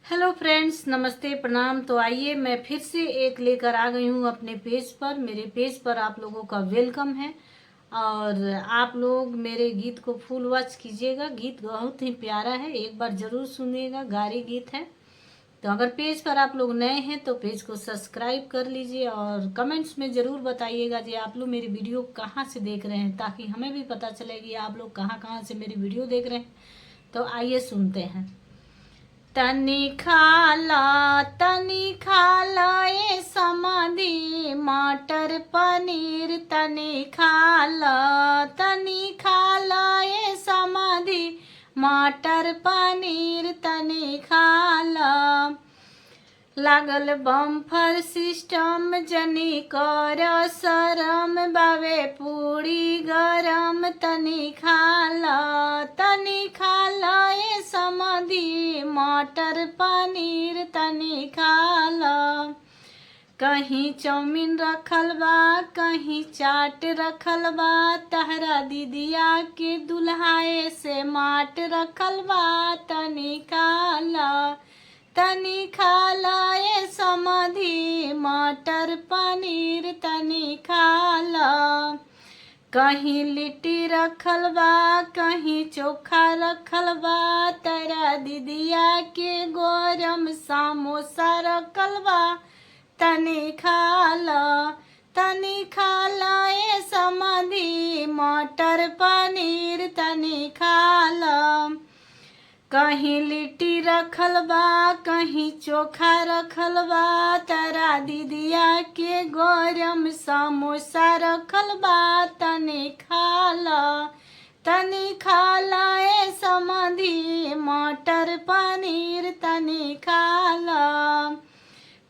Hello friends, नमस्ते, प्रणाम। तो आइए मैं फिर से एक लेकर आ गई हूँ अपने पेज पर। मेरे पेज पर आप लोगों का वेलकम है और आप लोग मेरे गीत को फुल वॉच कीजिएगा। गीत बहुत ही प्यारा है, एक बार ज़रूर सुनिएगा। गारी गीत है। तो अगर पेज पर आप लोग नए हैं तो पेज को सब्सक्राइब कर लीजिए और कमेंट्स में ज़रूर बताइएगा जी आप लोग मेरी वीडियो कहाँ से देख रहे हैं, ताकि हमें भी पता चले कि आप लोग कहाँ कहाँ से मेरी वीडियो देख रहे हैं। तो आइए सुनते हैं। तनी खाला ए समाधि मटर पनीर। तनी खाला ए समाधि मटर पनीर। तनी खाला लागल बम्फर सिस्टम जनी कर शरम बावे पूरी गरम। तनी खाला ए समाधि मटर पनीर। तनी खाला कहीं चाउमीन रखल बा, कहीं चाट रखल बा। तहरा दीदिया के दुल्हाए से माट रखल बा। तनी खाला ए समाधि मटर पनीर। तनी खाला कहीं लिट्टी रखल बा, कहीं चोखा रखल बा। तेरा दीदिया के गरम समोसा रखल बा। तनी खाला ए समाधि मटर पनीर। तनी खाला कहीं लिट्टी रखल बा, कहीं चोखा रखल बा। तेरा दीदिया के गरम समोसा रखल बा। तनी खाला ए समाधि मटर पनीर। तनी खाला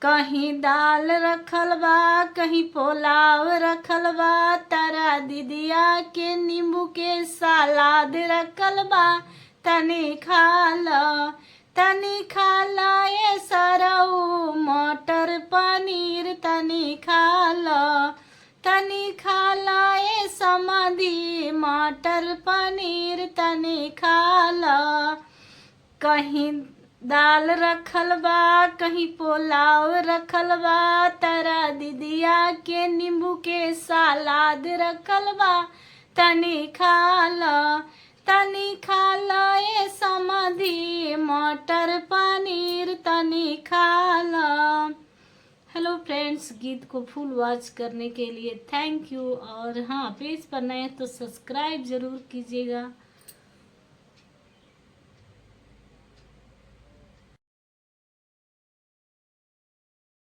कहीं दाल रखल बा, कहीं पुलाव रखल बा। तेरा दीदिया के नींबू के सलाद रखल बा। तनी खाला ए सरऊ मटर पनीर। तनी खाला ए समाधि मटर पनीर। तनी खाला कहीं दाल रखल बा, कहीं पुलाव रखल बा। तेरा दीदिया के नींबू के सलाद रखल बा। तनी खाला ए समाधि मटर पनीर। तनी खाला। हेलो फ्रेंड्स, गीत को फुल वॉच करने के लिए थैंक यू। और हाँ, पेज पर नए तो सब्सक्राइब ज़रूर कीजिएगा।